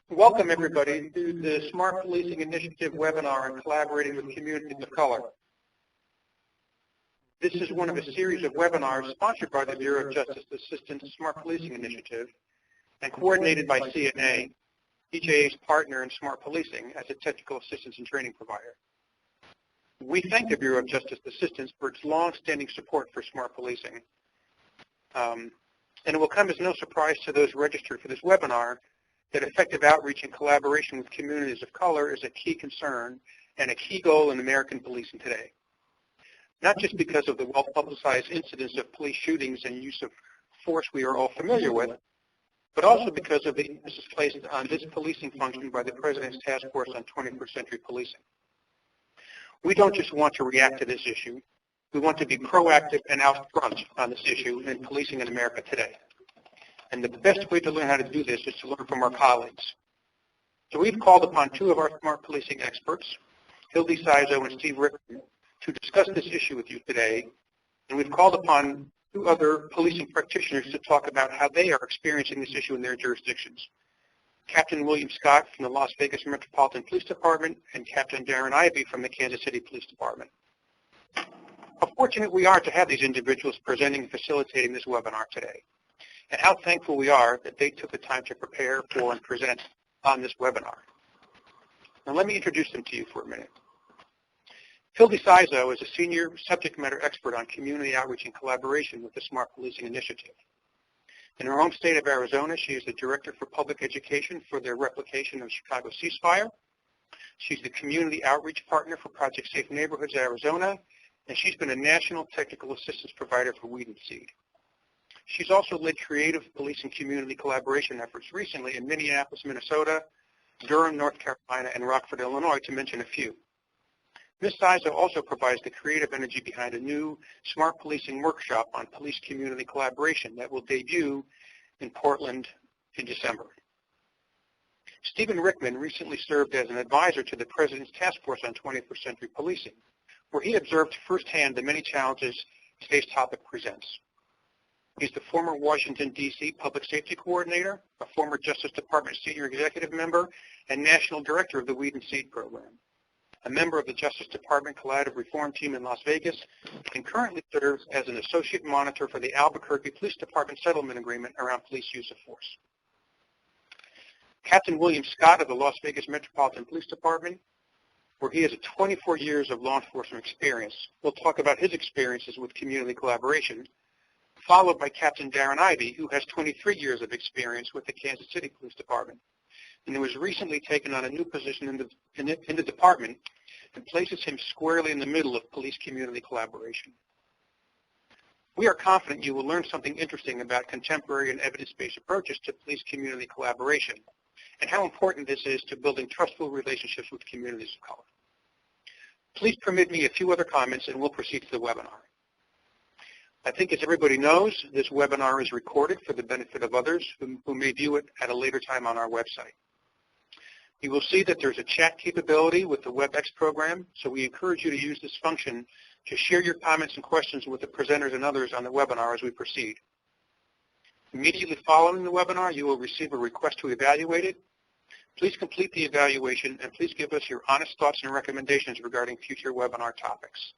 Welcome, everybody, to the Smart Policing Initiative webinar on collaborating with communities of color. This is one of a series of webinars sponsored by the Bureau of Justice Assistance Smart Policing Initiative and coordinated by CNA, EJA's partner in Smart Policing as a technical assistance and training provider. We thank the Bureau of Justice Assistance for its long-standing support for smart policing. And it will come as no surprise to those registered for this webinar that effective outreach and collaboration with communities of color is a key concern and a key goal in American policing today. Not just because of the well-publicized incidents of police shootings and use of force we are all familiar with, but also because of the emphasis placed on this policing function by the President's Task Force on 21st Century Policing. We don't just want to react to this issue. We want to be proactive and out front on this issue in policing in America today. And the best way to learn how to do this is to learn from our colleagues. So we've called upon two of our smart policing experts, Hildy Saizow and Steve Rickman, to discuss this issue with you today. And we've called upon two other policing practitioners to talk about how they are experiencing this issue in their jurisdictions. Captain William Scott from the Las Vegas Metropolitan Police Department and Captain Darren Ed from the Kansas City Police Department. How fortunate we are to have these individuals presenting and facilitating this webinar today, and how thankful we are that they took the time to prepare for and present on this webinar. Now let me introduce them to you for a minute. Hildy Saizow is a senior subject matter expert on community outreach and collaboration with the Smart Policing Initiative. In her home state of Arizona, she is the Director for Public Education for their replication of Chicago ceasefire. She's the Community Outreach Partner for Project Safe Neighborhoods Arizona, and she's been a National Technical Assistance Provider for Weed and Seed. She's also led creative police and community collaboration efforts recently in Minneapolis, Minnesota, Durham, North Carolina, and Rockford, Illinois, to mention a few. Ms. Saizow also provides the creative energy behind a new smart policing workshop on police community collaboration that will debut in Portland in December. Stephen Rickman recently served as an advisor to the President's Task Force on 21st Century Policing, where he observed firsthand the many challenges today's topic presents. He's the former Washington, D.C. Public Safety Coordinator, a former Justice Department Senior Executive Member, and National Director of the Weed and Seed Program, a member of the Justice Department Collaborative Reform Team in Las Vegas, and currently serves as an Associate Monitor for the Albuquerque Police Department Settlement Agreement around police use of force. Captain William Scott of the Las Vegas Metropolitan Police Department, where he has 24 years of law enforcement experience. We'll talk about his experiences with community collaboration, followed by Captain Darren Ed, who has 23 years of experience with the Kansas City Police Department, and who has recently taken on a new position in the department and places him squarely in the middle of police community collaboration. We are confident you will learn something interesting about contemporary and evidence-based approaches to police community collaboration and how important this is to building trustful relationships with communities of color. Please permit me a few other comments and we'll proceed to the webinar. I think, as everybody knows, this webinar is recorded for the benefit of others who may view it at a later time on our website. You will see that there's a chat capability with the WebEx program, so we encourage you to use this function to share your comments and questions with the presenters and others on the webinar as we proceed. Immediately following the webinar, you will receive a request to evaluate it. Please complete the evaluation and please give us your honest thoughts and recommendations regarding future webinar topics.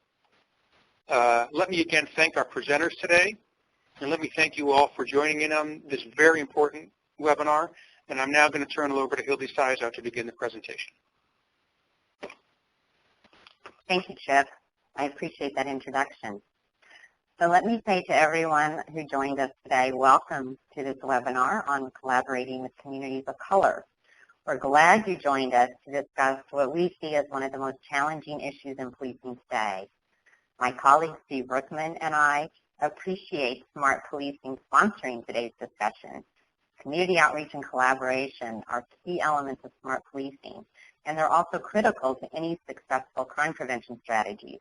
Let me again thank our presenters today, and let me thank you all for joining in on this very important webinar. And I'm now going to turn it over to Hildy Saizow to begin the presentation. Thank you, Chip. I appreciate that introduction. So let me say to everyone who joined us today, welcome to this webinar on collaborating with communities of color. We're glad you joined us to discuss what we see as one of the most challenging issues in policing today. My colleague Steve Rickman and I appreciate Smart Policing sponsoring today's discussion. Community outreach and collaboration are key elements of smart policing, and they're also critical to any successful crime prevention strategies.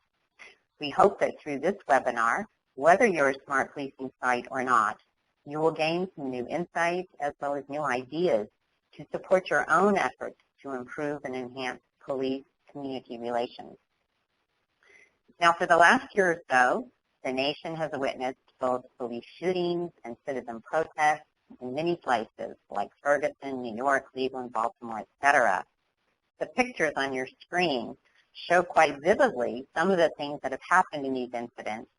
We hope that through this webinar, whether you're a smart policing site or not, you will gain some new insights as well as new ideas to support your own efforts to improve and enhance police-community relations. Now, for the last year or so, the nation has witnessed both police shootings and citizen protests in many places like Ferguson, New York, Cleveland, Baltimore, etc. The pictures on your screen show quite vividly some of the things that have happened in these incidents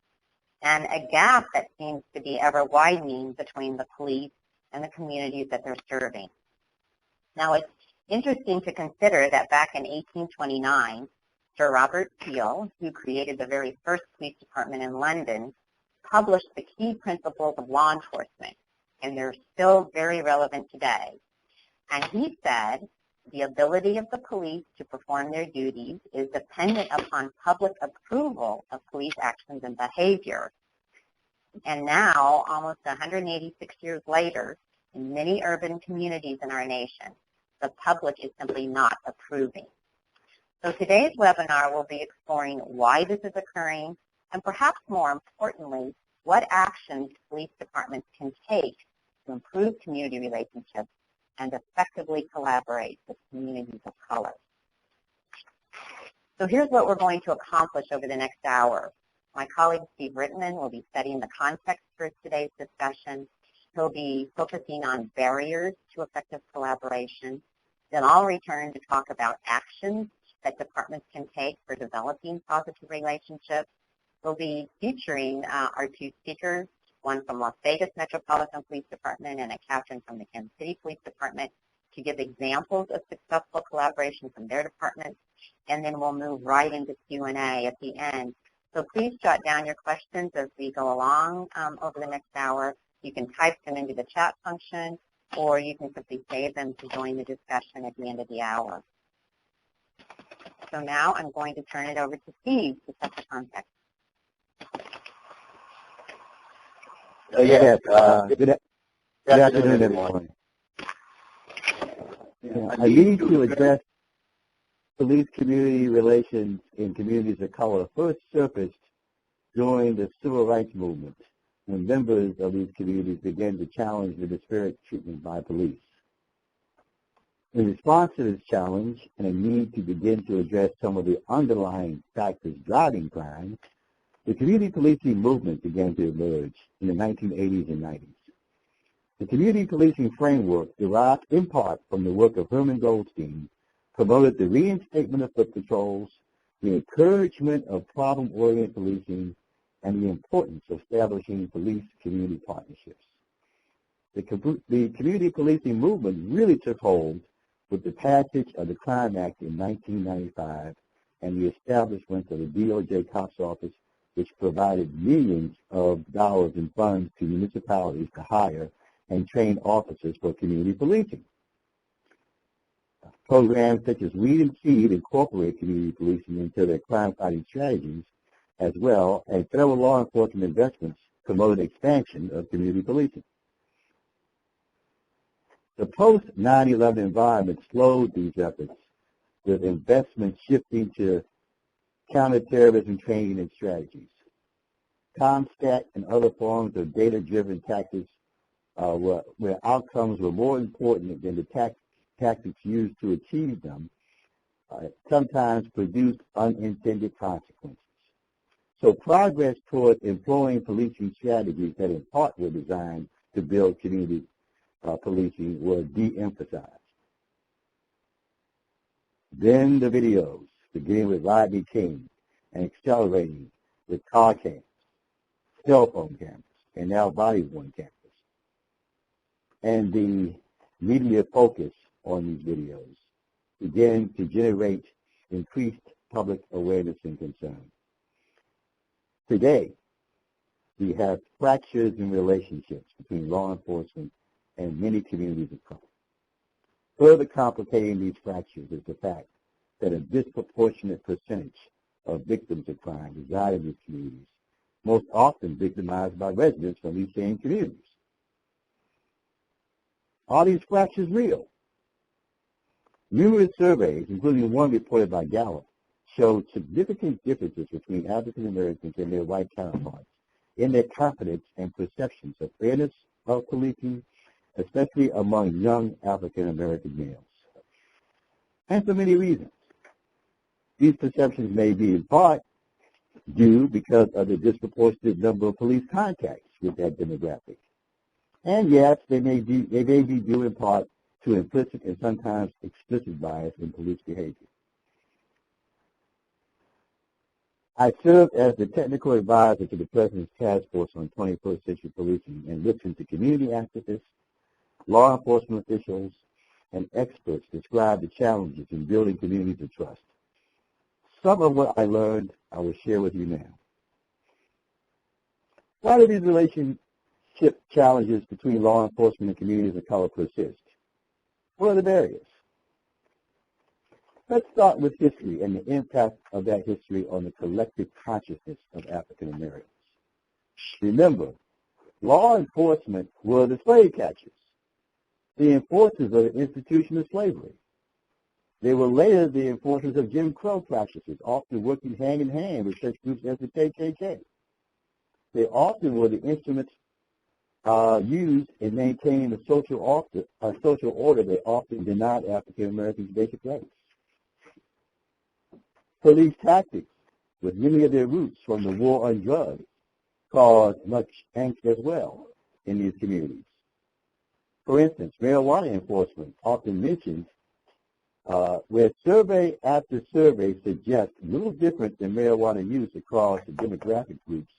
and a gap that seems to be ever widening between the police and the communities that they're serving. Now, it's interesting to consider that back in 1829, Sir Robert Peel, who created the very first police department in London, published the key principles of law enforcement, and they're still very relevant today. And he said, the ability of the police to perform their duties is dependent upon public approval of police actions and behavior. And now, almost 186 years later, in many urban communities in our nation, the public is simply not approving. So today's webinar will be exploring why this is occurring and perhaps more importantly, what actions police departments can take to improve community relationships and effectively collaborate with communities of color. So here's what we're going to accomplish over the next hour. My colleague Steve Rickman will be studying the context for today's discussion. He'll be focusing on barriers to effective collaboration. Then I'll return to talk about actions that departments can take for developing positive relationships. We'll be featuring our two speakers, one from Las Vegas Metropolitan Police Department and a captain from the Kansas City Police Department, to give examples of successful collaboration from their departments, and then we'll move right into Q&A at the end. So please jot down your questions as we go along over the next hour. You can type them into the chat function, or you can simply save them to join the discussion at the end of the hour. So now I'm going to turn it over to Steve to set the context. Yes. Good afternoon, everyone. I need to address police community relations in communities of color first surfaced during the civil rights movement, when members of these communities began to challenge the disparate treatment by police. In response to this challenge and a need to begin to address some of the underlying factors driving crime, the community policing movement began to emerge in the 1980s and 90s. The community policing framework, derived in part from the work of Herman Goldstein, promoted the reinstatement of foot patrols, the encouragement of problem-oriented policing, and the importance of establishing police-community partnerships. The community policing movement really took hold with the passage of the Crime Act in 1995 and the establishment of the DOJ Cops Office, which provided millions of dollars in funds to municipalities to hire and train officers for community policing. Programs such as Weed and Seed incorporate community policing into their crime-fighting strategies, as well as federal law enforcement investments promote expansion of community policing. The post-9/11 environment slowed these efforts, with investments shifting to counterterrorism training and strategies. ComStat and other forms of data-driven tactics where outcomes were more important than the tactics used to achieve them, sometimes produced unintended consequences. So progress toward employing policing strategies that in part were designed to build community policing were de-emphasized. Then the videos, beginning with Rodney King and accelerating with car cams, cell phone cameras, and now body-worn cameras. And the media focus on these videos began to generate increased public awareness and concern. Today, we have fractures in relationships between law enforcement and many communities of color. Further complicating these fractures is the fact that a disproportionate percentage of victims of crime reside in these communities, most often victimized by residents from these same communities. Are these fractures real? Numerous surveys, including one reported by Gallup, showed significant differences between African Americans and their white counterparts in their confidence and perceptions of fairness of policing, especially among young African American males. And for many reasons. These perceptions may be in part due because of the disproportionate number of police contacts with that demographic. And yes, they may be due in part to implicit and sometimes explicit bias in police behavior. I served as the technical advisor to the President's Task Force on 21st Century Policing and listened to community activists, law enforcement officials, and experts describe the challenges in building communities of trust. Some of what I learned I will share with you now. Why do these relationship challenges between law enforcement and communities of color persist? What are the barriers? Let's start with history and the impact of that history on the collective consciousness of African Americans. Remember, law enforcement were the slave catchers, the enforcers of the institution of slavery. They were later the enforcers of Jim Crow practices, often working hand in hand with such groups as the KKK. They often were the instruments used in maintaining the social order that often denied African Americans basic rights. Police tactics, with many of their roots from the war on drugs, caused much angst as well in these communities. For instance, marijuana enforcement often mentioned where survey after survey suggests little difference in marijuana use across the demographic groups,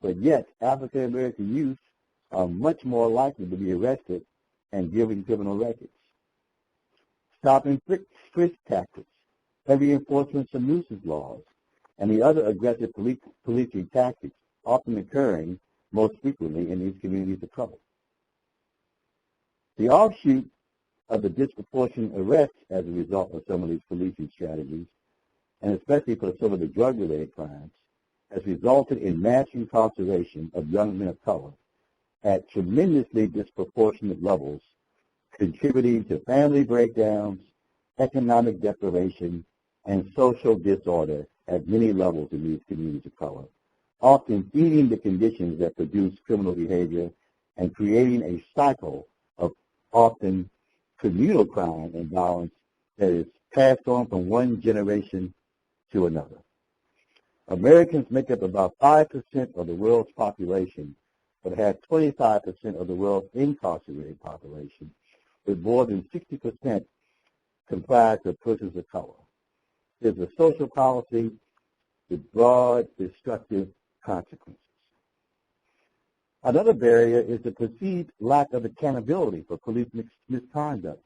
but yet African American youth are much more likely to be arrested and given criminal records. Stop and frisk tactics, heavy enforcement of nuisance laws, and the other aggressive policing tactics often occurring most frequently in these communities of color. The offshoot of the disproportionate arrests as a result of some of these policing strategies, and especially for some of the drug-related crimes, has resulted in mass incarceration of young men of color at tremendously disproportionate levels, contributing to family breakdowns, economic deprivation, and social disorder at many levels in these communities of color, often feeding the conditions that produce criminal behavior and creating a cycle of often communal crime and violence that is passed on from one generation to another. Americans make up about 5% of the world's population, but have 25% of the world's incarcerated population, with more than 60% comprised of persons of color. There's a social policy with broad, destructive consequences. Another barrier is the perceived lack of accountability for police misconduct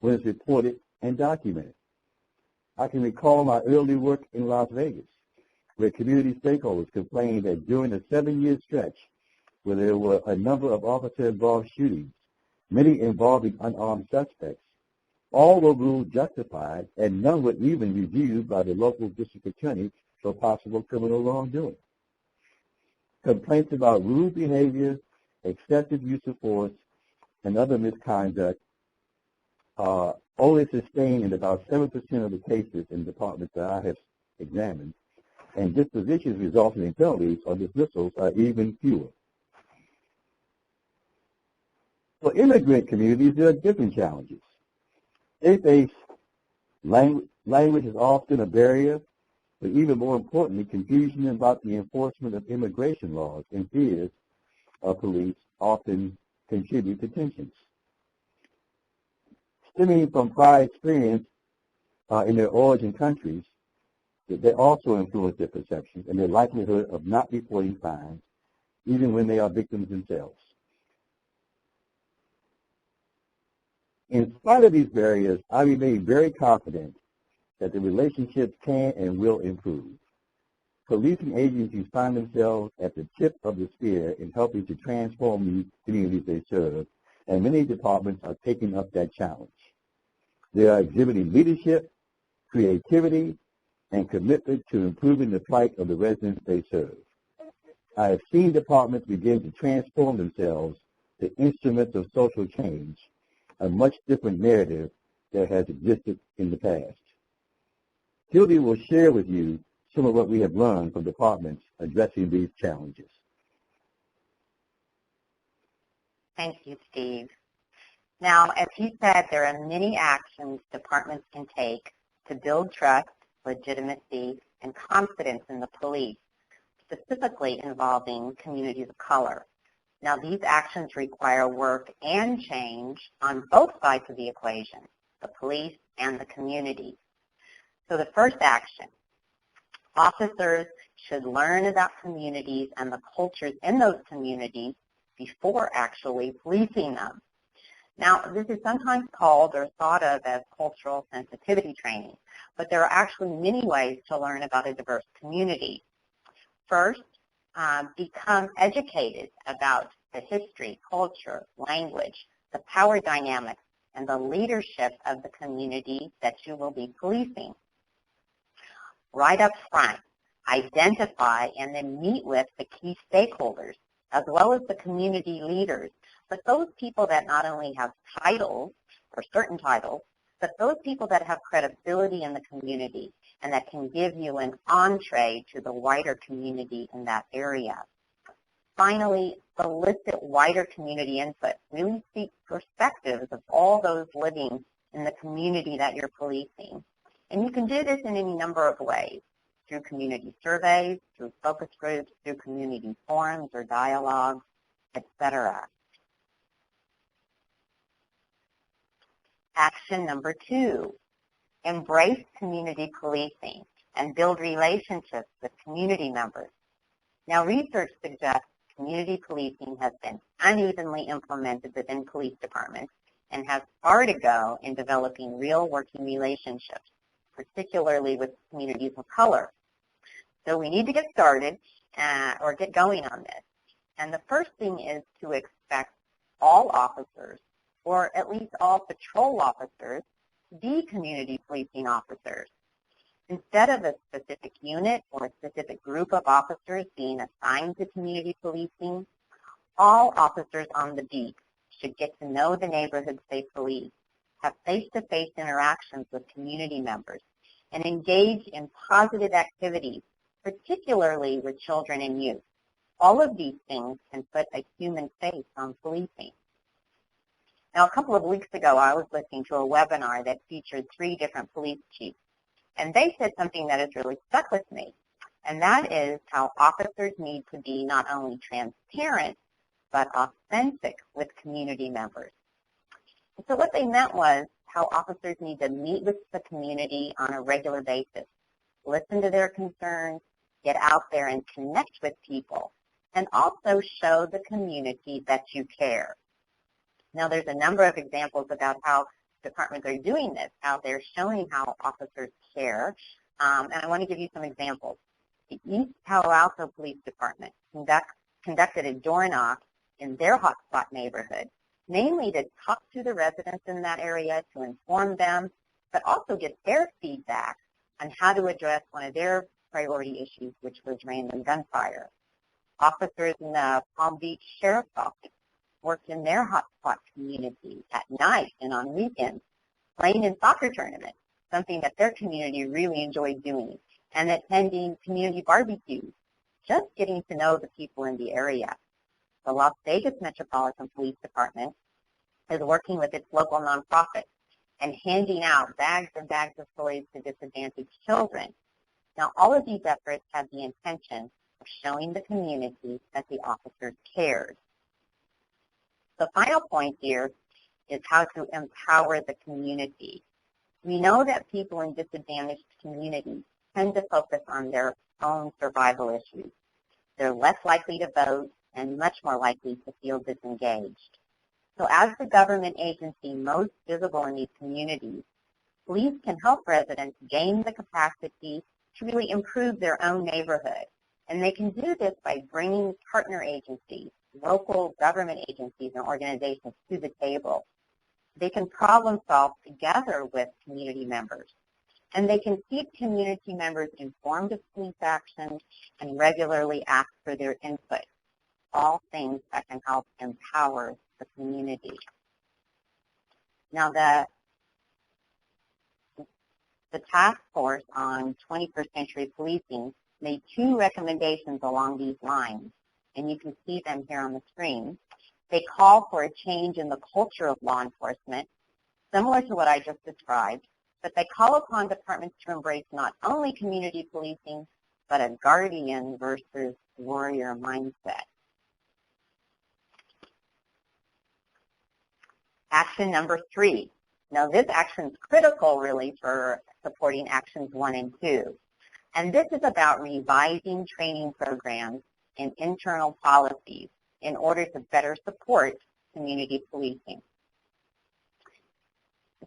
when it's reported and documented. I can recall my early work in Las Vegas, where community stakeholders complained that during a 7-year stretch where there were a number of officer-involved shootings, many involving unarmed suspects, all were ruled justified and none were even reviewed by the local district attorney for possible criminal wrongdoing. Complaints about rude behavior, excessive use of force, and other misconduct are only sustained in about 7% of the cases in departments that I have examined, and dispositions resulting in penalties or dismissals are even fewer. For immigrant communities, there are different challenges. They face language is often a barrier, but even more importantly, confusion about the enforcement of immigration laws and fears of police often contribute to tensions. Stemming from prior experience in their origin countries, they also influence their perceptions and their likelihood of not reporting crimes, even when they are victims themselves. In spite of these barriers, I remain very confident that the relationships can and will improve. Policing agencies find themselves at the tip of the spear in helping to transform the communities they serve, and many departments are taking up that challenge. They are exhibiting leadership, creativity, and commitment to improving the plight of the residents they serve. I have seen departments begin to transform themselves to instruments of social change, a much different narrative that has existed in the past. Hildy will share with you some of what we have learned from departments addressing these challenges. Thank you, Steve. Now, as he said, there are many actions departments can take to build trust, legitimacy, and confidence in the police, specifically involving communities of color. Now, these actions require work and change on both sides of the equation, the police and the community. So the first action, officers should learn about communities and the cultures in those communities before actually policing them. Now, this is sometimes called or thought of as cultural sensitivity training, but there are actually many ways to learn about a diverse community. First, become educated about the history, culture, language, the power dynamics, and the leadership of the community that you will be policing. Right up front, identify and then meet with the key stakeholders, as well as the community leaders, but those people that not only have titles, or certain titles, but those people that have credibility in the community and that can give you an entree to the wider community in that area. Finally, solicit wider community input. Really seek perspectives of all those living in the community that you're policing. And you can do this in any number of ways, through community surveys, through focus groups, through community forums or dialogues, etc. Action number 2, embrace community policing and build relationships with community members. Now, research suggests community policing has been unevenly implemented within police departments and has far to go in developing real working relationships, particularly with communities of color. So we need to get started or get going on this. And the first thing is to expect all officers, or at least all patrol officers, to be community policing officers. Instead of a specific unit or a specific group of officers being assigned to community policing, all officers on the beat should get to know the neighborhoods they police, have face-to-face interactions with community members, and engage in positive activities, particularly with children and youth. All of these things can put a human face on policing. Now, a couple of weeks ago, I was listening to a webinar that featured 3 different police chiefs, and they said something that has really stuck with me, and that is how officers need to be not only transparent, but authentic with community members. And so what they meant was how officers need to meet with the community on a regular basis, listen to their concerns, get out there and connect with people, and also show the community that you care. Now, there's a number of examples about how departments are doing this, how they're showing how officers care, and I want to give you some examples. The East Palo Alto Police Department conducted a door knock in their hotspot neighborhood, mainly to talk to the residents in that area, to inform them, but also get their feedback on how to address one of their priority issues, which was random gunfire. Officers in the Palm Beach Sheriff's Office worked in their hotspot community at night and on weekends, playing in soccer tournaments, something that their community really enjoyed doing, and attending community barbecues, just getting to know the people in the area. The Las Vegas Metropolitan Police Department is working with its local nonprofit and handing out bags and bags of toys to disadvantaged children. Now, all of these efforts have the intention of showing the community that the officers cared. The final point here is how to empower the community. We know that people in disadvantaged communities tend to focus on their own survival issues. They're less likely to vote and much more likely to feel disengaged. So as the government agency most visible in these communities, police can help residents gain the capacity to really improve their own neighborhood. And they can do this by bringing partner agencies, local government agencies and organizations to the table. They can problem solve together with community members. And they can keep community members informed of police actions and regularly ask for their input. All things that can help empower the community. Now, the task force on 21st century policing made 2 recommendations along these lines, and you can see them here on the screen. They call for a change in the culture of law enforcement, similar to what I just described, but they call upon departments to embrace not only community policing, but a guardian versus warrior mindset. Action number 3. Now this action is critical really for supporting actions 1 and 2. And this is about revising training programs and internal policies in order to better support community policing.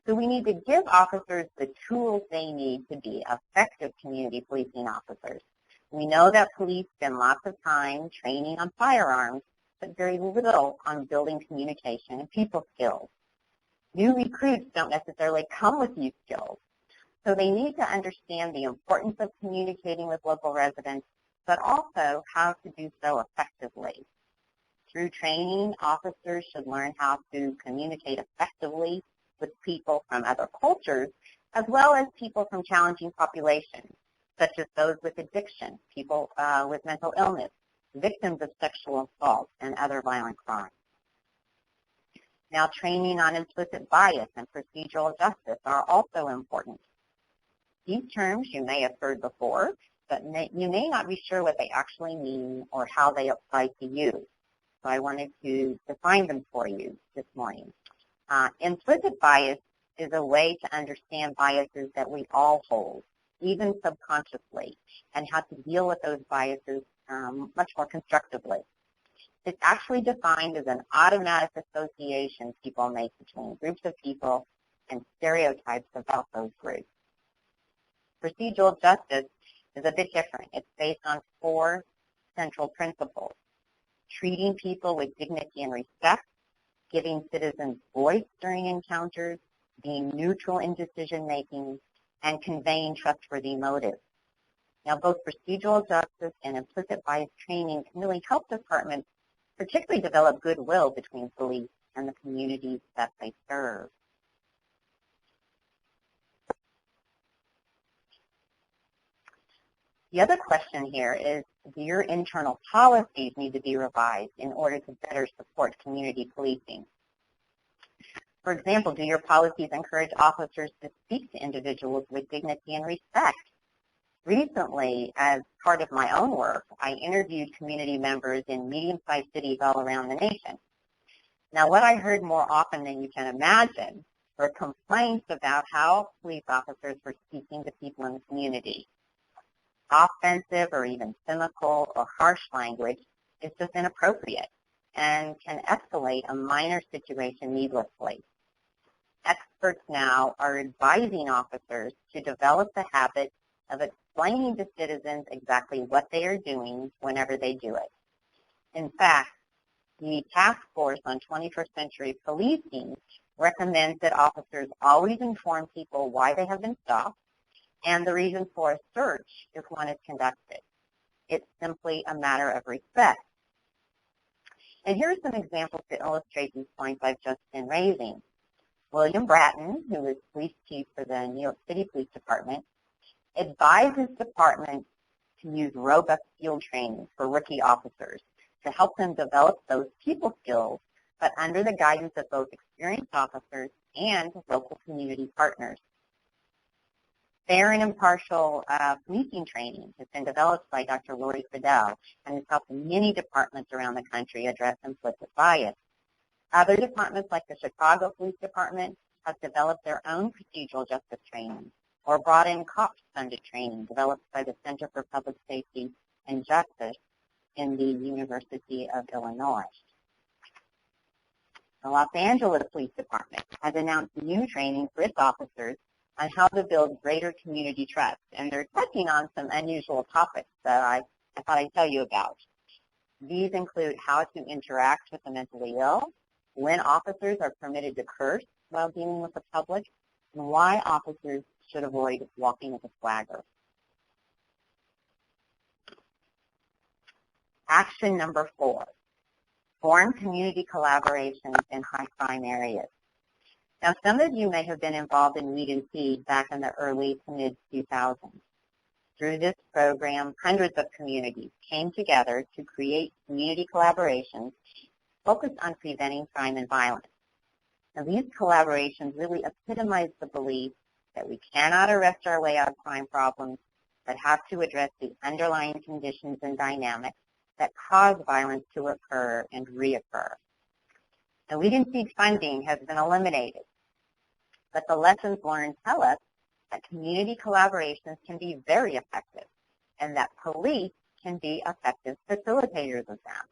So we need to give officers the tools they need to be effective community policing officers. We know that police spend lots of time training on firearms, but very little on building communication and people skills. New recruits don't necessarily come with these skills, so they need to understand the importance of communicating with local residents, but also how to do so effectively. Through training, officers should learn how to communicate effectively with people from other cultures, as well as people from challenging populations, such as those with addiction, people with mental illness, victims of sexual assault, and other violent crimes. Now, training on implicit bias and procedural justice are also important. These terms you may have heard before, but you may not be sure what they actually mean or how they apply to you. So I wanted to define them for you this morning. Implicit bias is a way to understand biases that we all hold, even subconsciously, and how to deal with those biases much more constructively. It's actually defined as an automatic association people make between groups of people and stereotypes about those groups. Procedural justice is a bit different. It's based on 4 central principles: treating people with dignity and respect, giving citizens voice during encounters, being neutral in decision-making, and conveying trustworthy motives. Now, both procedural justice and implicit bias training can really help departments particularly develop goodwill between police and the communities that they serve. The other question here is, do your internal policies need to be revised in order to better support community policing? For example, do your policies encourage officers to speak to individuals with dignity and respect? Recently, as part of my own work, I interviewed community members in medium-sized cities all around the nation. Now, what I heard more often than you can imagine were complaints about how police officers were speaking to people in the community. Offensive or even cynical or harsh language is just inappropriate and can escalate a minor situation needlessly. Experts now are advising officers to develop the habit of explaining to citizens exactly what they are doing whenever they do it. In fact, the Task Force on 21st Century Policing recommends that officers always inform people why they have been stopped and the reason for a search if one is conducted. It's simply a matter of respect. And here are some examples to illustrate these points I've just been raising. William Bratton, who is police chief for the New York City Police Department, advised his department to use robust field training for rookie officers to help them develop those people skills, but under the guidance of both experienced officers and local community partners. Fair and impartial policing training has been developed by Dr. Lori Fidel and has helped many departments around the country address implicit bias. Other departments like the Chicago Police Department have developed their own procedural justice training or brought in COPS-funded training developed by the Center for Public Safety and Justice in the University of Illinois. The Los Angeles Police Department has announced new training for its officers on how to build greater community trust, and they're touching on some unusual topics that I thought I'd tell you about. These include how to interact with the mentally ill, when officers are permitted to curse while dealing with the public, and why officers should avoid walking with a swagger. Action number 4, form community collaborations in high crime areas. Now, some of you may have been involved in Weed and Feed back in the early to mid-2000s. Through this program, hundreds of communities came together to create community collaborations focused on preventing crime and violence. Now, these collaborations really epitomize the belief that we cannot arrest our way out of crime problems, but have to address the underlying conditions and dynamics that cause violence to occur and reoccur. The lead and seed funding has been eliminated, but the lessons learned tell us that community collaborations can be very effective and that police can be effective facilitators of them.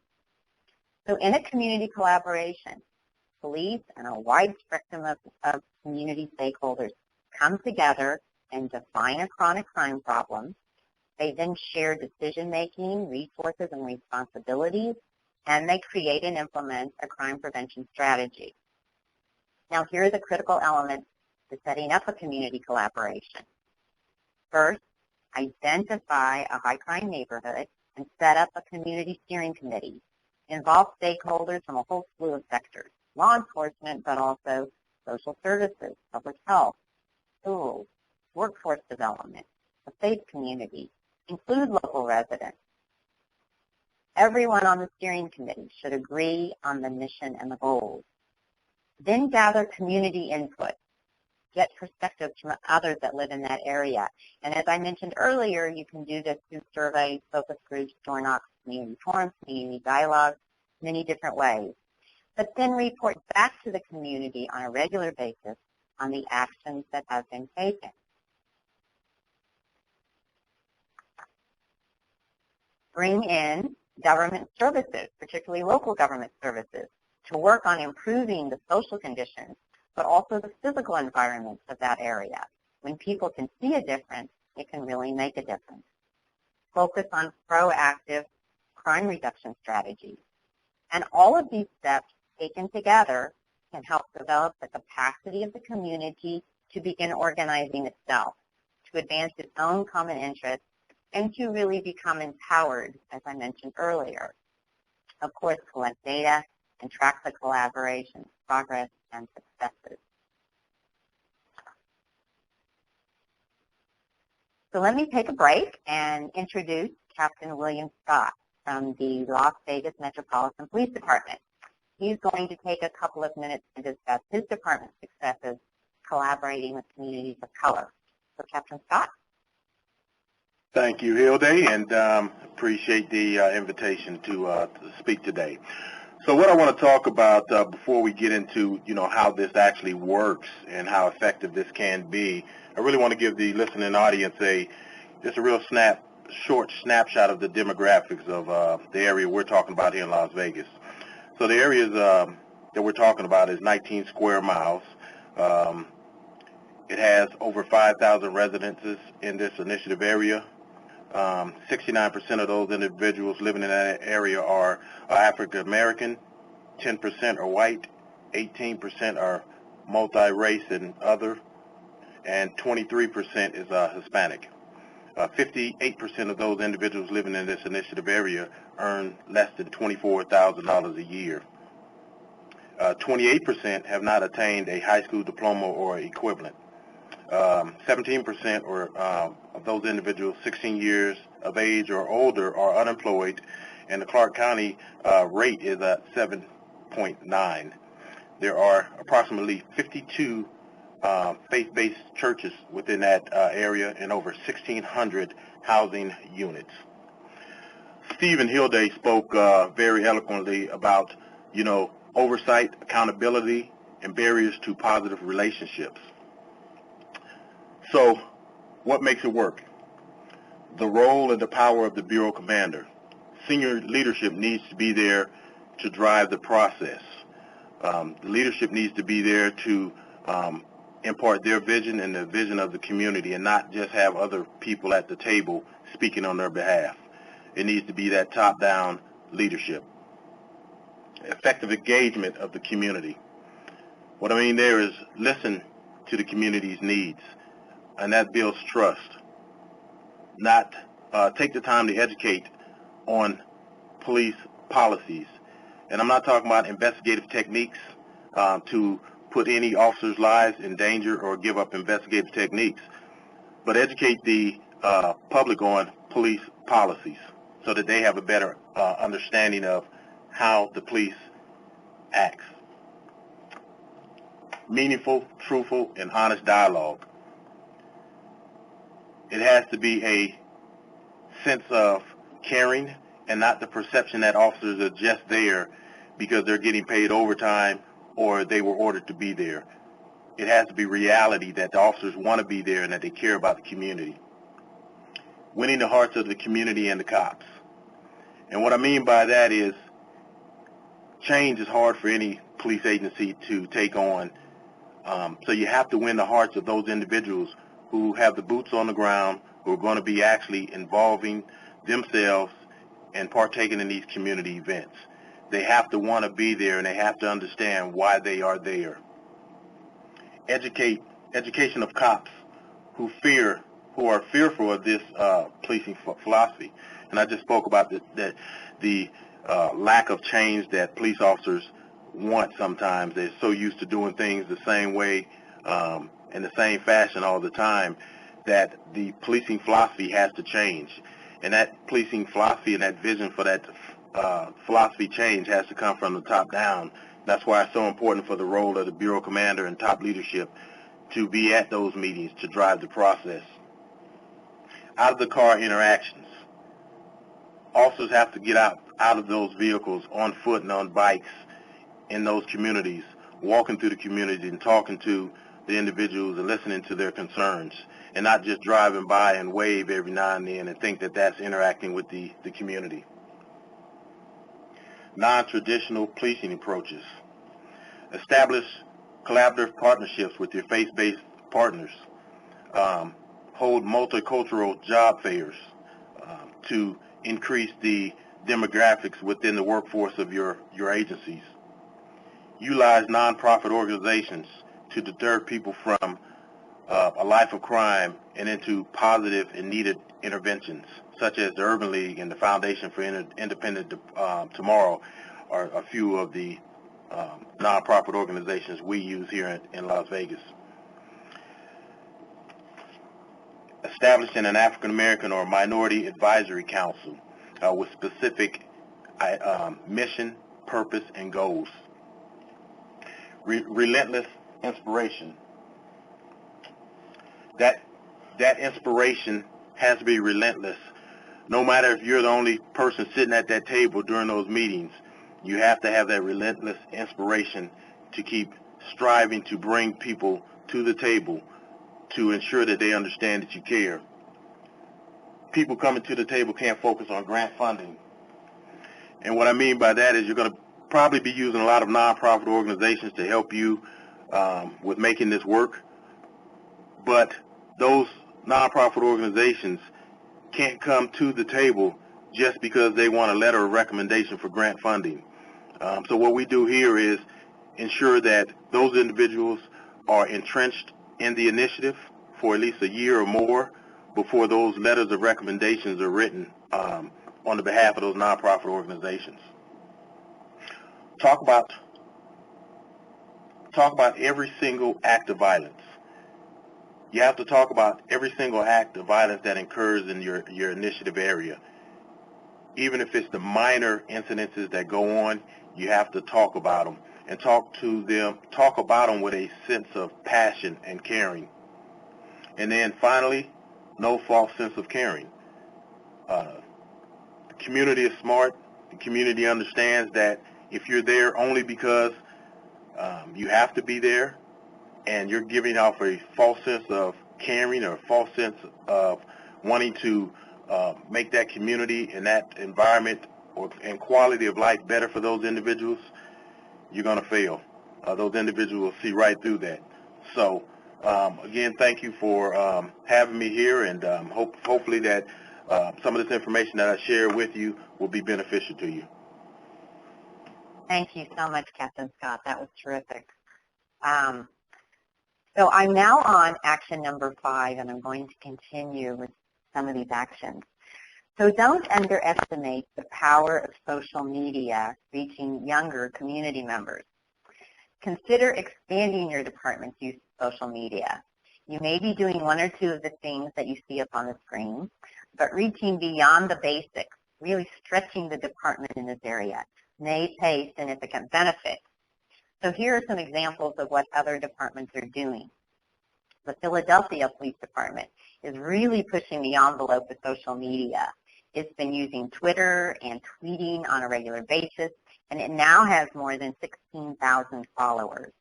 So in a community collaboration, police and a wide spectrum of community stakeholders come together and define a chronic crime problem. They then share decision-making, resources, and responsibilities, and they create and implement a crime prevention strategy. Now, here are the critical elements to setting up a community collaboration. First, identify a high-crime neighborhood and set up a community steering committee. Involve stakeholders from a whole slew of sectors, law enforcement, but also social services, public health, schools, workforce development, a faith community. Include local residents. Everyone on the steering committee should agree on the mission and the goals. Then gather community input. Get perspectives from others that live in that area. And as I mentioned earlier, you can do this through surveys, focus groups, door knocks, community forums, community dialogues, many different ways. But then report back to the community on a regular basis on the actions that have been taken. Bring in government services, particularly local government services, to work on improving the social conditions, but also the physical environment of that area. When people can see a difference, it can really make a difference. Focus on proactive crime reduction strategies. And all of these steps taken together can help develop the capacity of the community to begin organizing itself, to advance its own common interests, and to really become empowered, as I mentioned earlier. Of course, collect data and track the collaboration, progress, and successes. So let me take a break and introduce Captain William Scott from the Las Vegas Metropolitan Police Department. He's going to take a couple of minutes to discuss his department's successes collaborating with communities of color. So Captain Scott? Thank you, Hildy, and appreciate the invitation to speak today. So what I want to talk about before we get into, how this actually works and how effective this can be, I really want to give the listening audience just a real short snapshot of the demographics of the area we're talking about here in Las Vegas. So the areas that we're talking about is 19 square miles. It has over 5,000 residences in this initiative area. 69% of those individuals living in that area are African American, 10% are white, 18% are multi-race and other, and 23% is Hispanic. 58% of those individuals living in this initiative area earn less than $24,000 a year. 28% have not attained a high school diploma or equivalent. 17% of those individuals 16 years of age or older are unemployed, and the Clark County rate is at 7.9. There are approximately 52 faith-based churches within that area and over 1,600 housing units. Steve and Hildy spoke very eloquently about, oversight, accountability, and barriers to positive relationships. So, what makes it work? The role and the power of the Bureau Commander. Senior leadership needs to be there to drive the process. The leadership needs to be there to impart their vision and the vision of the community and not just have other people at the table speaking on their behalf. It needs to be that top-down leadership. Effective engagement of the community. What I mean there is listen to the community's needs, and that builds trust. Not take the time to educate on police policies. And I'm not talking about investigative techniques to put any officer's lives in danger or give up investigative techniques, but educate the public on police policies so that they have a better understanding of how the police acts. Meaningful, truthful, and honest dialogue. It has to be a sense of caring and not the perception that officers are just there because they're getting paid overtime or they were ordered to be there. It has to be reality that the officers want to be there and that they care about the community. Winning the hearts of the community and the cops. And what I mean by that is change is hard for any police agency to take on. So you have to win the hearts of those individuals who have the boots on the ground, who are going to be actually involving themselves and partaking in these community events. They have to want to be there, and they have to understand why they are there. Education of cops who are fearful of this policing philosophy. And I just spoke about the lack of change that police officers want sometimes. They're so used to doing things the same way, in the same fashion all the time, that the policing philosophy has to change. And that policing philosophy and that vision for that philosophy change has to come from the top down. That's why it's so important for the role of the Bureau Commander and top leadership to be at those meetings to drive the process. Out of the car interactions. Officers have to get out of those vehicles on foot and on bikes in those communities, walking through the community and talking to the individuals and listening to their concerns, and not just driving by and wave every now and then and think that that's interacting with the community. Non-traditional policing approaches. Establish collaborative partnerships with your faith-based partners. Hold multicultural job fairs to increase the demographics within the workforce of your agencies. Utilize nonprofit organizations to deter people from a life of crime and into positive and needed interventions, such as the Urban League and the Foundation for Independent Tomorrow are a few of the nonprofit organizations we use here in Las Vegas. Establishing an African American or Minority Advisory Council with specific mission, purpose, and goals. Relentless inspiration. That inspiration has to be relentless. No matter if you're the only person sitting at that table during those meetings, you have to have that relentless inspiration to keep striving to bring people to the table to ensure that they understand that you care. People coming to the table can't focus on grant funding. And what I mean by that is you're going to probably be using a lot of nonprofit organizations to help you with making this work. But those nonprofit organizations can't come to the table just because they want a letter of recommendation for grant funding. So what we do here is ensure that those individuals are entrenched in the initiative for at least a year or more before those letters of recommendations are written on the behalf of those nonprofit organizations. Talk about every single act of violence. You have to talk about every single act of violence that occurs in your initiative area. Even if it's the minor incidences that go on, you have to talk about them and talk about them with a sense of passion and caring. And then finally, no false sense of caring. The community is smart. The community understands that if you're there only because you have to be there, and you're giving off a false sense of caring or a false sense of wanting to make that community and that environment and quality of life better for those individuals, you're going to fail. Those individuals will see right through that. So, again, thank you for having me here, and hopefully that some of this information that I share with you will be beneficial to you. Thank you so much, Captain Scott. That was terrific. So I'm now on action number 5, and I'm going to continue with some of these actions. So don't underestimate the power of social media reaching younger community members. Consider expanding your department's use of social media. You may be doing one or two of the things that you see up on the screen, but reaching beyond the basics, really stretching the department in this area, may pay significant benefits. So here are some examples of what other departments are doing. The Philadelphia Police Department is really pushing the envelope of social media. It's been using Twitter and tweeting on a regular basis. and it now has more than 16,000 followers.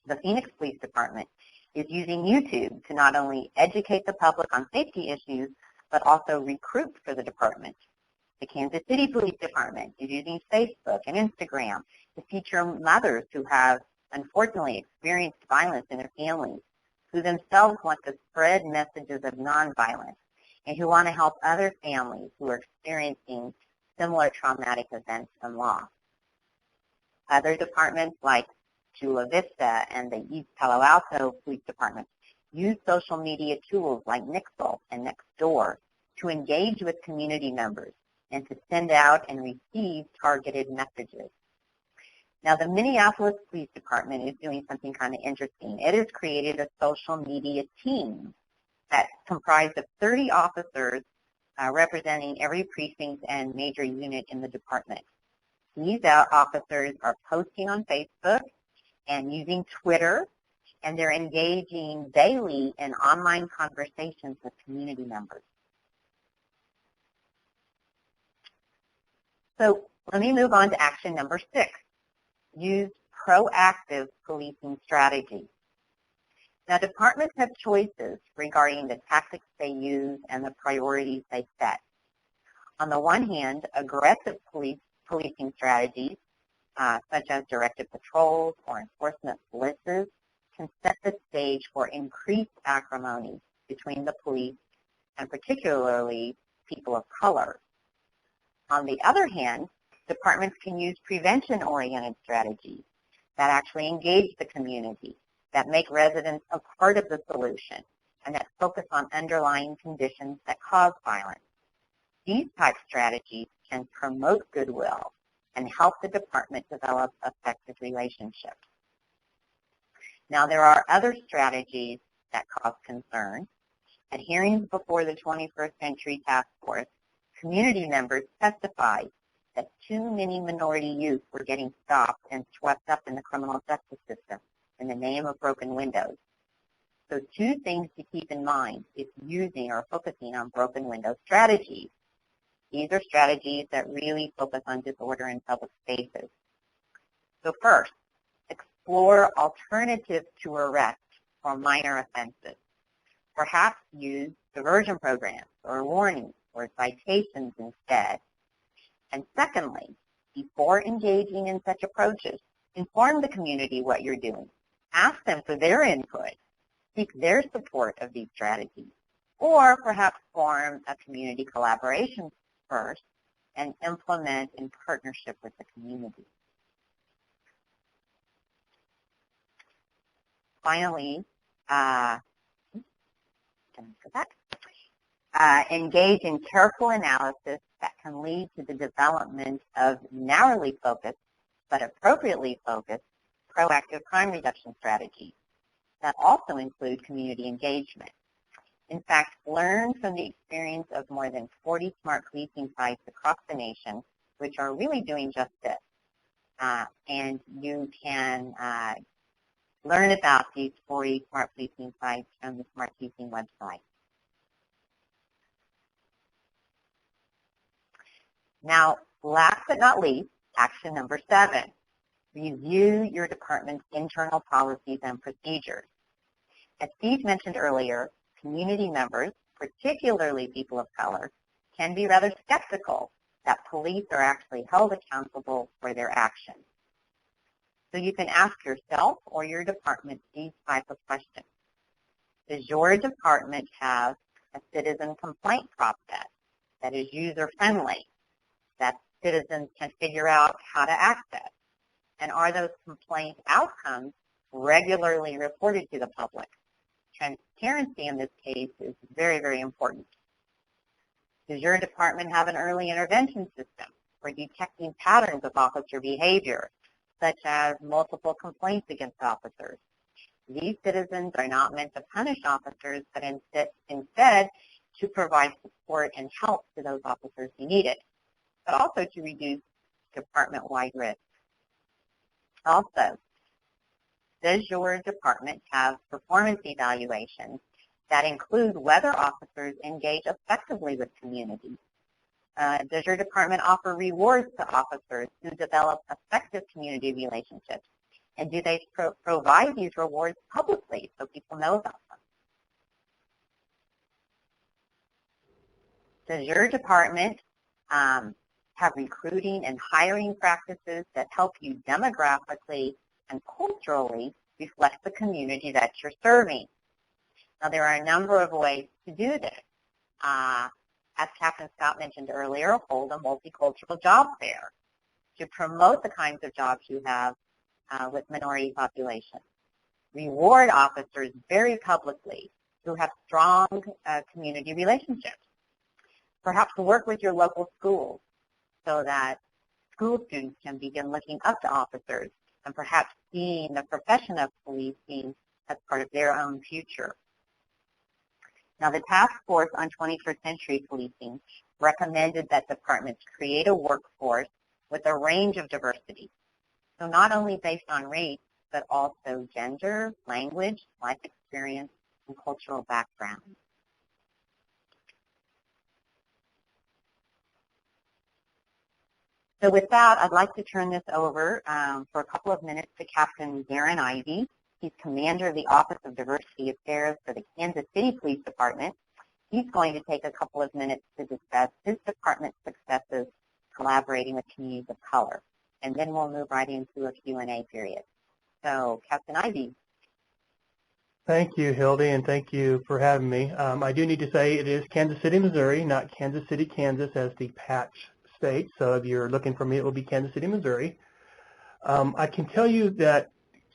The Phoenix Police Department is using YouTube to not only educate the public on safety issues, but also recruit for the department. The Kansas City Police Department is using Facebook and Instagram to feature mothers who have unfortunately experienced violence in their families, who themselves want to spread messages of nonviolence, and who want to help other families who are experiencing similar traumatic events and loss. Other departments like Chula Vista and the East Palo Alto Police Department use social media tools like Nixle and Nextdoor to engage with community members and to send out and receive targeted messages. Now, the Minneapolis Police Department is doing something kind of interesting. It has created a social media team that's comprised of 30 officers representing every precinct and major unit in the department. These officers are posting on Facebook and using Twitter, and they're engaging daily in online conversations with community members. So let me move on to action number 6. Use proactive policing strategies. Now, departments have choices regarding the tactics they use and the priorities they set. On the one hand, aggressive policing strategies, such as directed patrols or enforcement blitzes, can set the stage for increased acrimony between the police and particularly people of color. On the other hand, departments can use prevention-oriented strategies that actually engage the community, that make residents a part of the solution, and that focus on underlying conditions that cause violence. These type strategies can promote goodwill and help the department develop effective relationships. Now, there are other strategies that cause concern. At hearings before the 21st Century Task Force, community members testified that too many minority youth were getting stopped and swept up in the criminal justice system in the name of broken windows. So 2 things to keep in mind if using or focusing on broken window strategies. These are strategies that really focus on disorder in public spaces. So first, explore alternatives to arrest for minor offenses. Perhaps use diversion programs or warnings or citations instead. And secondly, before engaging in such approaches, inform the community what you're doing. Ask them for their input. Seek their support of these strategies. Or perhaps form a community collaboration first and implement in partnership with the community. Finally, engage in careful analysis that can lead to the development of narrowly focused but appropriately focused proactive crime reduction strategies that also include community engagement. In fact, learn from the experience of more than 40 smart policing sites across the nation, which are really doing just this. And you can learn about these 40 smart policing sites from the Smart Policing website. Now, last but not least, action number 7. Review your department's internal policies and procedures. As Steve mentioned earlier, community members, particularly people of color, can be rather skeptical that police are actually held accountable for their actions. So you can ask yourself or your department these type of questions. Does your department have a citizen complaint process that is user-friendly, that citizens can figure out how to access? And are those complaint outcomes regularly reported to the public? Transparency in this case is very, very important. Does your department have an early intervention system for detecting patterns of officer behavior, such as multiple complaints against officers? These citizens are not meant to punish officers, but instead to provide support and help to those officers who need it, but also to reduce department-wide risk. Also, does your department have performance evaluations that include whether officers engage effectively with communities? Does your department offer rewards to officers who develop effective community relationships? And do they provide these rewards publicly so people know about them? Does your department have recruiting and hiring practices that help you demographically and culturally reflect the community that you're serving? Now, there are a number of ways to do this. As Captain Scott mentioned earlier, hold a multicultural job fair to promote the kinds of jobs you have with minority populations. Reward officers very publicly who have strong community relationships. Perhaps work with your local schools so that school students can begin looking up to officers and perhaps seeing the profession of policing as part of their own future. Now, the Task Force on 21st Century Policing recommended that departments create a workforce with a range of diversity. So not only based on race, but also gender, language, life experience, and cultural background. So with that, I'd like to turn this over for a couple of minutes to Captain Darren Ed. He's commander of the Office of Diversity Affairs for the Kansas City Police Department. He's going to take a couple of minutes to discuss his department's successes collaborating with communities of color. And then we'll move right into a Q&A period. So, Captain Ed. Thank you, Hildy, and thank you for having me. I do need to say it is Kansas City, Missouri, not Kansas City, Kansas as the patch state. So if you're looking for me, it will be Kansas City, Missouri. I can tell you that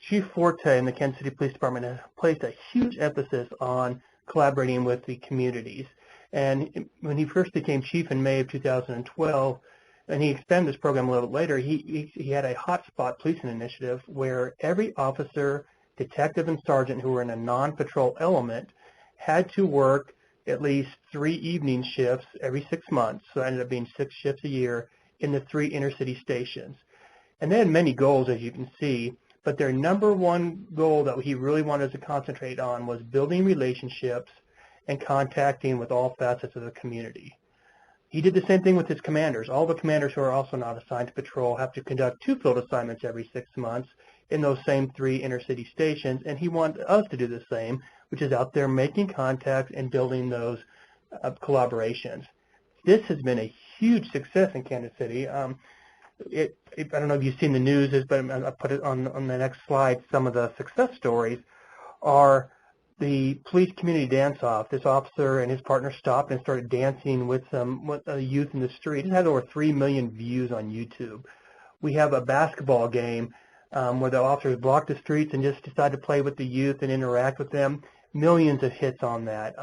Chief Forte in the Kansas City Police Department has placed a huge emphasis on collaborating with the communities. And when he first became chief in May of 2012, and he expanded this program a little bit later, he had a hotspot policing initiative where every officer, detective, and sergeant who were in a non-patrol element had to work at least 3 evening shifts every 6 months. So it ended up being 6 shifts a year in the 3 inner-city stations. And they had many goals, as you can see, but their number one goal that he really wanted to concentrate on was building relationships and contacting with all facets of the community. He did the same thing with his commanders. All the commanders who are also not assigned to patrol have to conduct 2 field assignments every 6 months in those same 3 inner-city stations, and he wanted us to do the same, which is out there making contacts and building those collaborations. This has been a huge success in Kansas City. I don't know if you've seen the news, but I put it on the next slide. Some of the success stories are the police community dance-off. This officer and his partner stopped and started dancing with a youth in the street. It has over 3 million views on YouTube. We have a basketball game where the officers block the streets and just decide to play with the youth and interact with them. Millions of hits on that.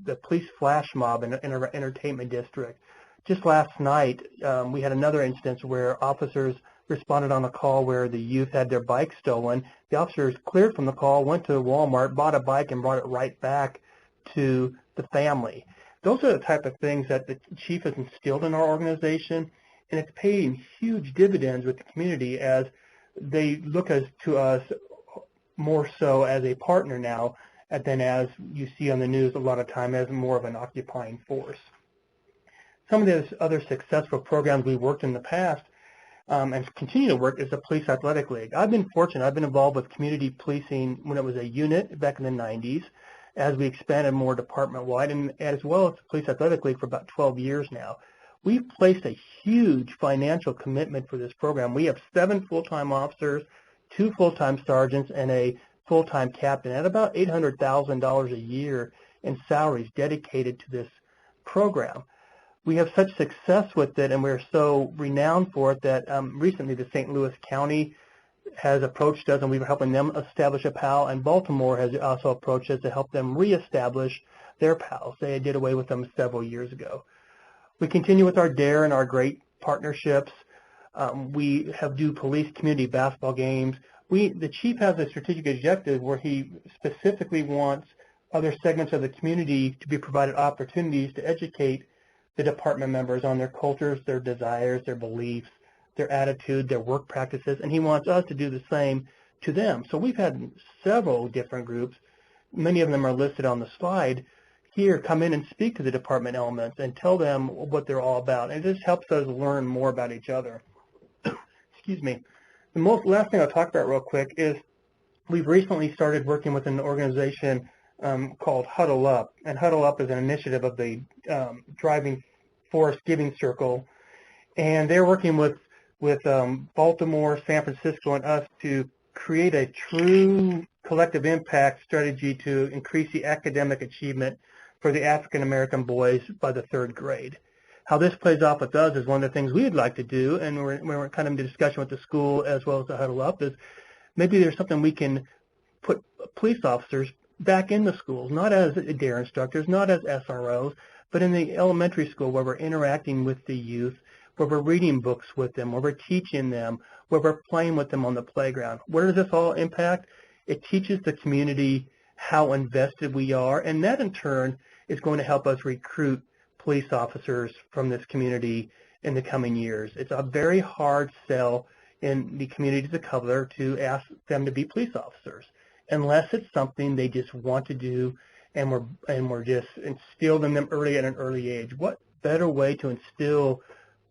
The police flash mob in our entertainment district. Just last night, we had another instance where officers responded on a call where the youth had their bike stolen. The officers cleared from the call, went to Walmart, bought a bike, and brought it right back to the family. Those are the type of things that the chief has instilled in our organization, and it's paying huge dividends with the community as they look to us more so as a partner now than, as you see on the news a lot of time, as more of an occupying force. Some of the other successful programs we worked in the past and continue to work is the Police Athletic League. I've been fortunate. I've been involved with community policing when it was a unit back in the 90s as we expanded more department-wide, and as well as the Police Athletic League for about 12 years now. We've placed a huge financial commitment for this program. We have 7 full-time officers, 2 full-time sergeants, and a full-time captain at about $800,000 a year in salaries dedicated to this program. We have such success with it, and we're so renowned for it that recently the St. Louis County has approached us, and we were helping them establish a PAL, and Baltimore has also approached us to help them reestablish their PALs. They did away with them several years ago. We continue with our DARE and our great partnerships. We do police community basketball games. The chief has a strategic objective where he specifically wants other segments of the community to be provided opportunities to educate the department members on their cultures, their desires, their beliefs, their attitude, their work practices, and he wants us to do the same to them. So we've had several different groups. Many of them are listed on the slide, come in and speak to the department elements and tell them what they're all about. And it just helps us learn more about each other. Excuse me. The last thing I'll talk about real quick is we've recently started working with an organization called Huddle Up. And Huddle Up is an initiative of the Driving Force Giving Circle. And they're working with Baltimore, San Francisco, and us to create a true collective impact strategy to increase the academic achievement for the African American boys by the 3rd grade. How this plays off with us is one of the things we'd like to do, and we're kind of in discussion with the school as well as the Huddle Up, is maybe there's something we can put police officers back in the schools, not as DARE instructors, not as SROs, but in the elementary school where we're interacting with the youth, where we're reading books with them, where we're teaching them, where we're playing with them on the playground. Where does this all impact? It teaches the community how invested we are, and that in turn is going to help us recruit police officers from this community in the coming years. It's a very hard sell in the communities of color to ask them to be police officers, unless it's something they just want to do, and we're just instilling them early at an early age. What better way to instill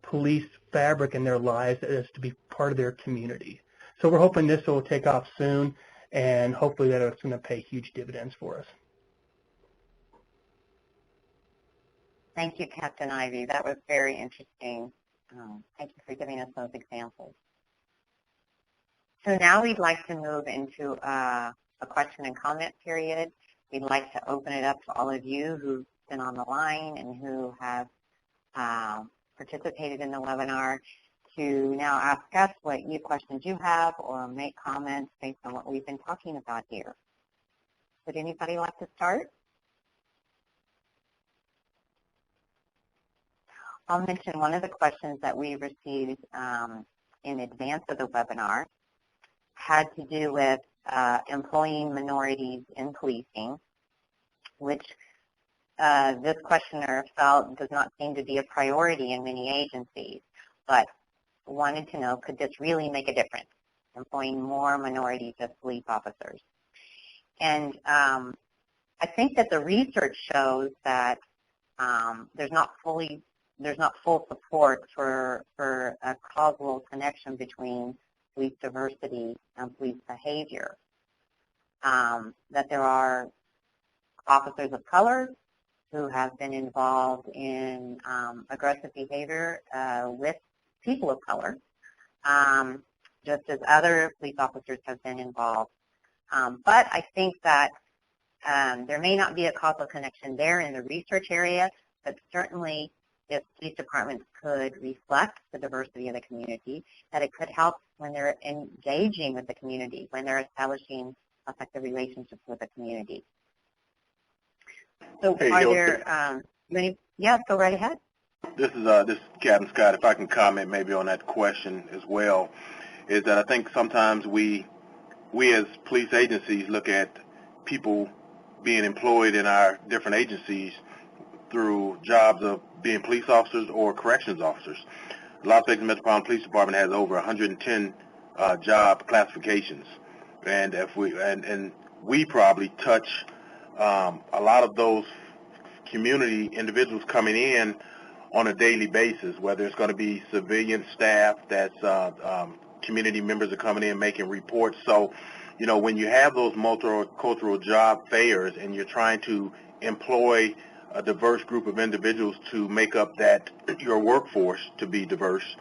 police fabric in their lives as to be part of their community? So we're hoping this will take off soon, and hopefully that it's going to pay huge dividends for us. Thank you, Captain Ivy. That was very interesting. Thank you for giving us those examples. So now we'd like to move into a question and comment period. We'd like to open it up to all of you who've been on the line and who have participated in the webinar to now ask us what questions you have or make comments based on what we've been talking about here. Would anybody like to start? I'll mention one of the questions that we received in advance of the webinar had to do with employing minorities in policing, which this questioner felt does not seem to be a priority in many agencies, but wanted to know, could this really make a difference, employing more minorities as police officers? And I think that the research shows that there's not full support for a causal connection between police diversity and police behavior. That there are officers of color who have been involved in aggressive behavior with people of color, just as other police officers have been involved. But I think that there may not be a causal connection there in the research area, but certainly if police departments could reflect the diversity of the community, that it could help when they're engaging with the community, when they're establishing effective relationships with the community. So are there many? Yeah, go right ahead. This is Captain Scott. If I can comment maybe on that question as well, is that I think sometimes we as police agencies look at people being employed in our different agencies through jobs of being police officers or corrections officers. Las Vegas Metropolitan Police Department has over 110 job classifications, and we probably touch a lot of those community individuals coming in on a daily basis, whether it's going to be civilian staff, that's community members are coming in making reports. So, you know, when you have those multicultural job fairs and you're trying to employ a diverse group of individuals to make up your workforce to be diverse,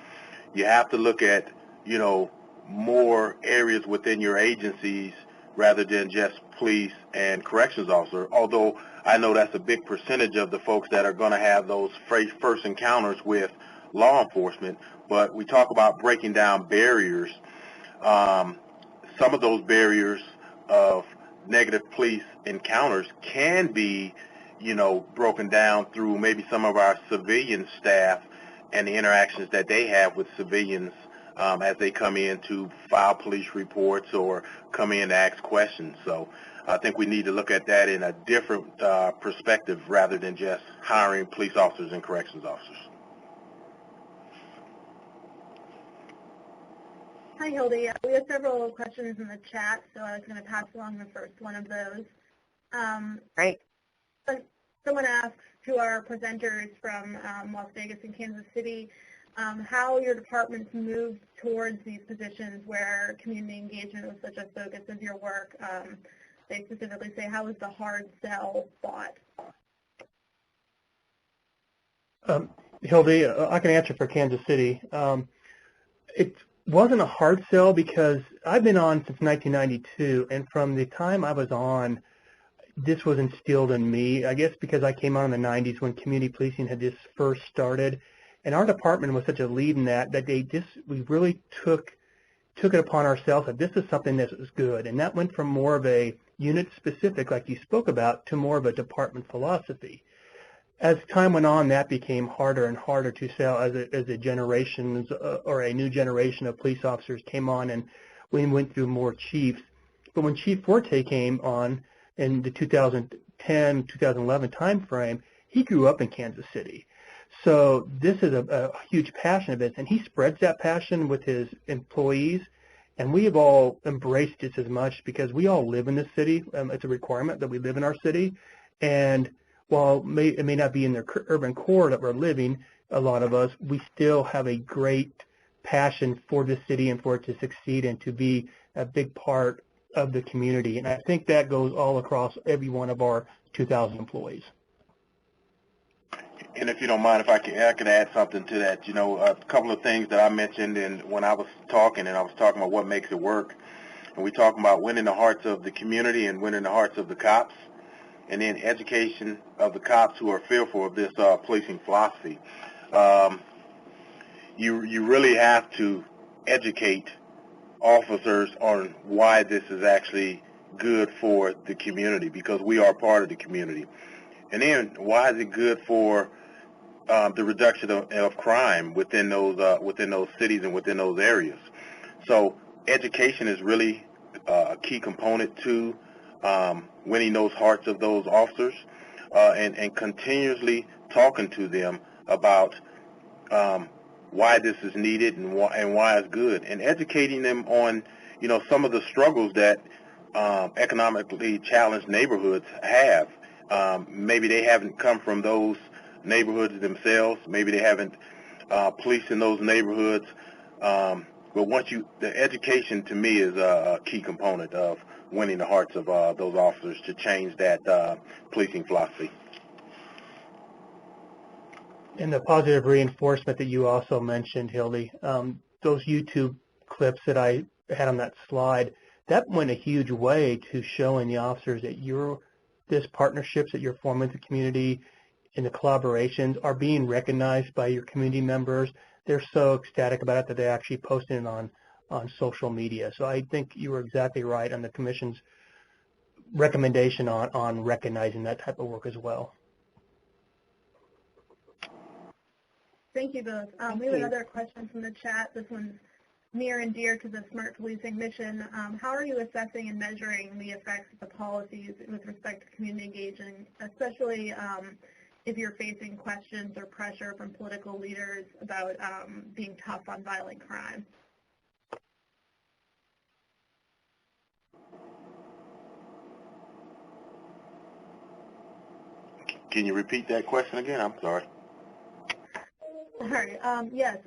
you have to look at, you know, more areas within your agencies rather than just police and corrections officer, although I know that's a big percentage of the folks that are going to have those first encounters with law enforcement. But we talk about breaking down barriers. Some of those barriers of negative police encounters can be, you know, broken down through maybe some of our civilian staff and the interactions that they have with civilians as they come in to file police reports or come in to ask questions. So I think we need to look at that in a different perspective rather than just hiring police officers and corrections officers. Hi, Hildy. We have several questions in the chat, so I was going to pass along the first one of those. Great. someone asks to our presenters from Las Vegas and Kansas City how your departments moved towards these positions where community engagement was such a focus of your work. They specifically say, how was the hard sell fought? Hildy, I can answer for Kansas City. It wasn't a hard sell because I've been on since 1992, and from the time I was on, this was instilled in me, I guess because I came on in the 90s when community policing had just first started, and our department was such a lead in that we really took it upon ourselves that this is something that was good, and that went from more of a unit specific, like you spoke about, to more of a department philosophy. As time went on, that became harder and harder to sell as a generations or a new generation of police officers came on, and we went through more chiefs. But when Chief Forte came on in the 2010, 2011 time frame, he grew up in Kansas City. So this is a huge passion of his, and he spreads that passion with his employees, and we have all embraced this as much because we all live in this city. It's a requirement that we live in our city, and while it may not be in the urban core that we're living, a lot of us, we still have a great passion for the city and for it to succeed and to be a big part of the community. And I think that goes all across every one of our 2,000 employees. And if you don't mind, if I could add something to that, you know, a couple of things that I mentioned when I was talking, and I was talking about what makes it work, and we talking about winning the hearts of the community and winning the hearts of the cops, and then education of the cops who are fearful of this policing philosophy. You really have to educate officers on why this is actually good for the community, because we are part of the community. And then why is it good for the reduction of crime within those cities and within those areas? So education is really a key component to winning those hearts of those officers, and continuously talking to them about why this is needed and why it's good, and educating them on, you know, some of the struggles that economically challenged neighborhoods have. Maybe they haven't come from those neighborhoods themselves. Maybe they haven't policed in those neighborhoods. But the education to me is a key component of winning the hearts of those officers to change that policing philosophy. And the positive reinforcement that you also mentioned, Hildy, those YouTube clips that I had on that slide, that went a huge way to showing the officers that this partnerships that you're forming with the community and the collaborations are being recognized by your community members. They're so ecstatic about it that they're actually posting it on social media. So I think you were exactly right on the Commission's recommendation on recognizing that type of work as well. Thank you both. We have another question from the chat. This one's near and dear to the smart policing mission. How are you assessing and measuring the effects of the policies with respect to community engagement, especially if you're facing questions or pressure from political leaders about being tough on violent crime? Can you repeat that question again? I'm sorry. Sorry. Yes.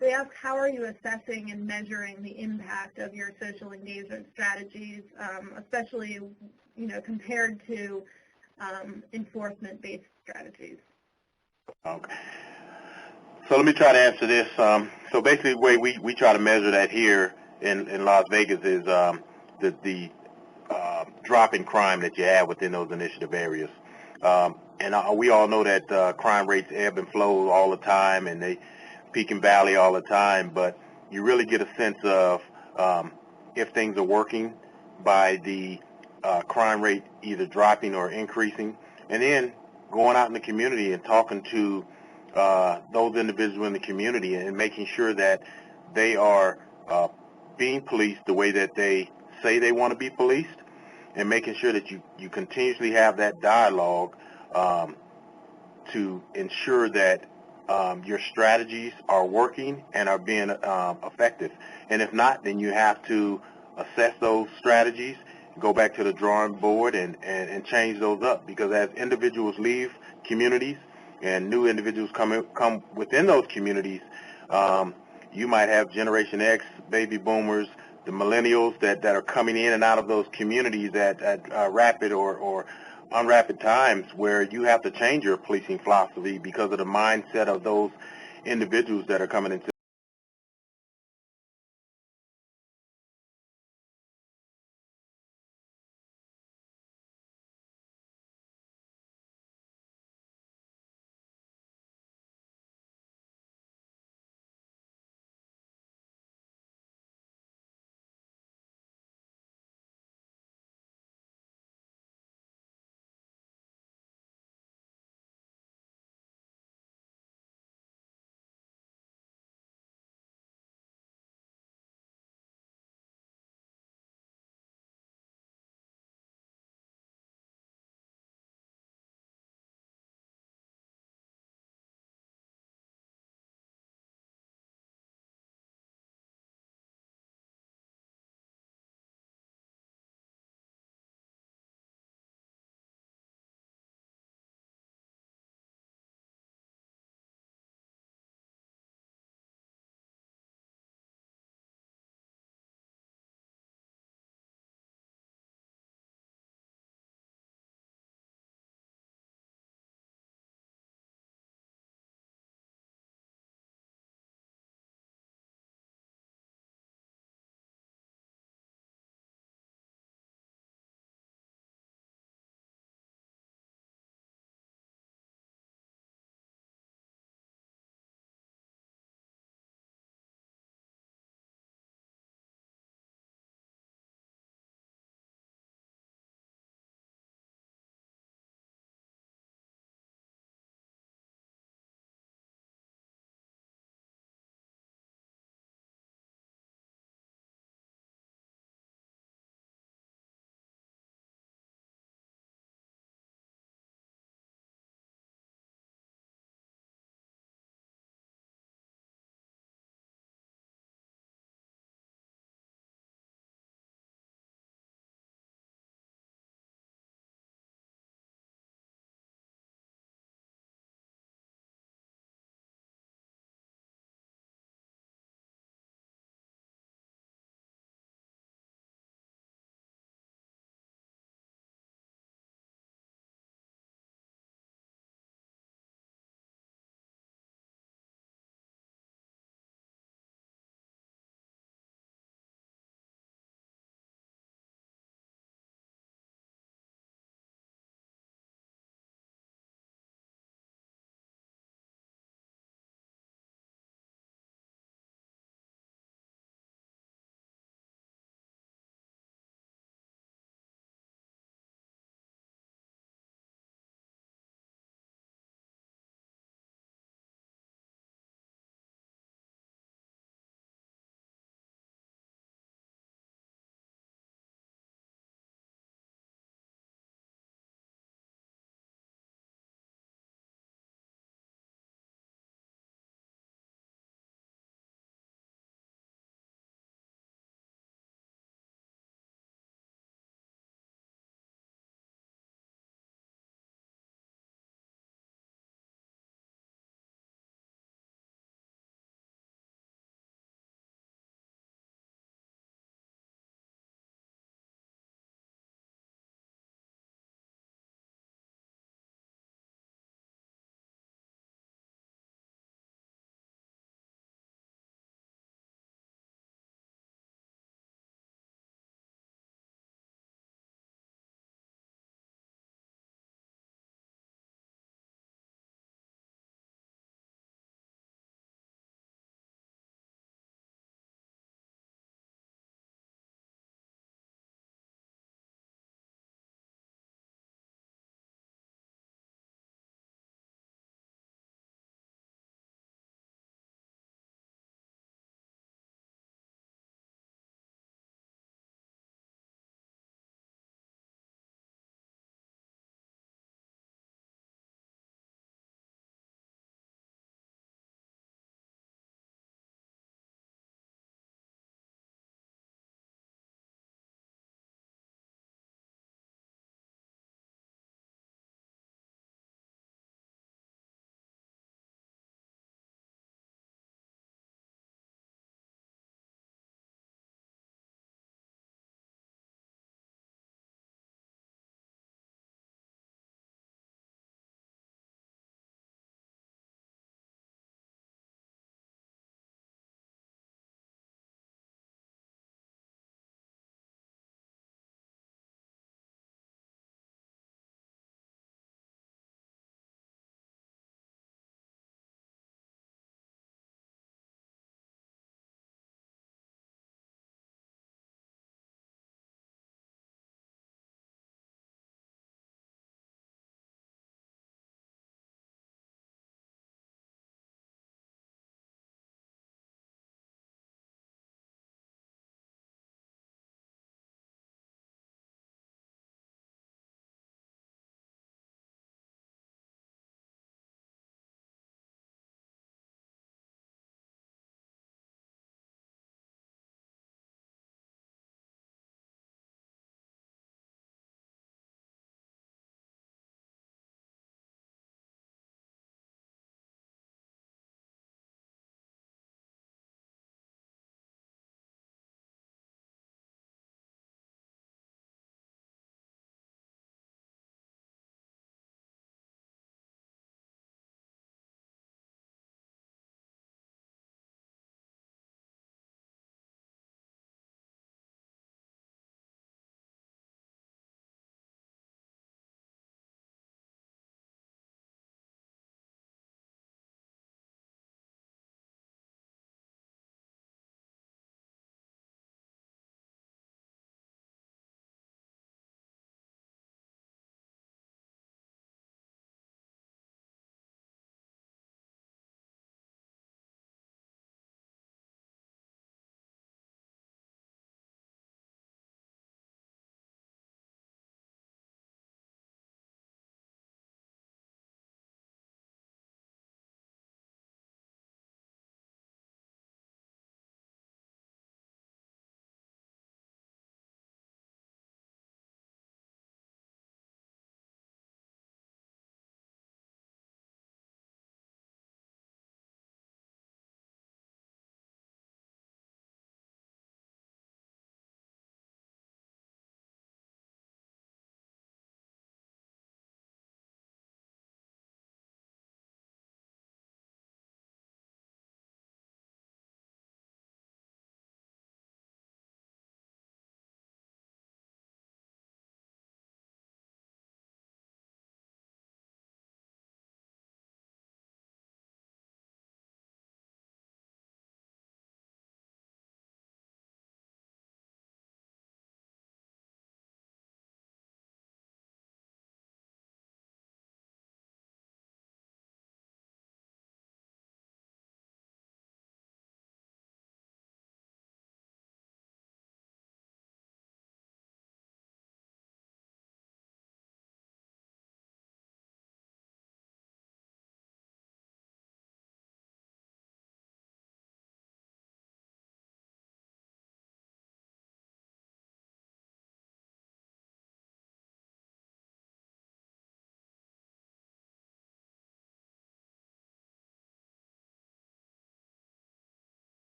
They ask, how are you assessing and measuring the impact of your social engagement strategies, especially, compared to enforcement-based strategies? Okay. So let me try to answer this. So basically, the way we try to measure that here in Las Vegas is the drop in crime that you have within those initiative areas. And we all know that crime rates ebb and flow all the time, and they peak and valley all the time, but you really get a sense of if things are working by the crime rate either dropping or increasing, and then going out in the community and talking to those individuals in the community and making sure that they are being policed the way that they say they want to be policed, and making sure that you continuously have that dialogue to ensure that your strategies are working and are being effective. And if not, then you have to assess those strategies, go back to the drawing board and change those up, because as individuals leave communities and new individuals come within those communities, you might have Generation X, baby boomers, the millennials that are coming in and out of those communities at rapid or unrapid times, where you have to change your policing philosophy because of the mindset of those individuals that are coming into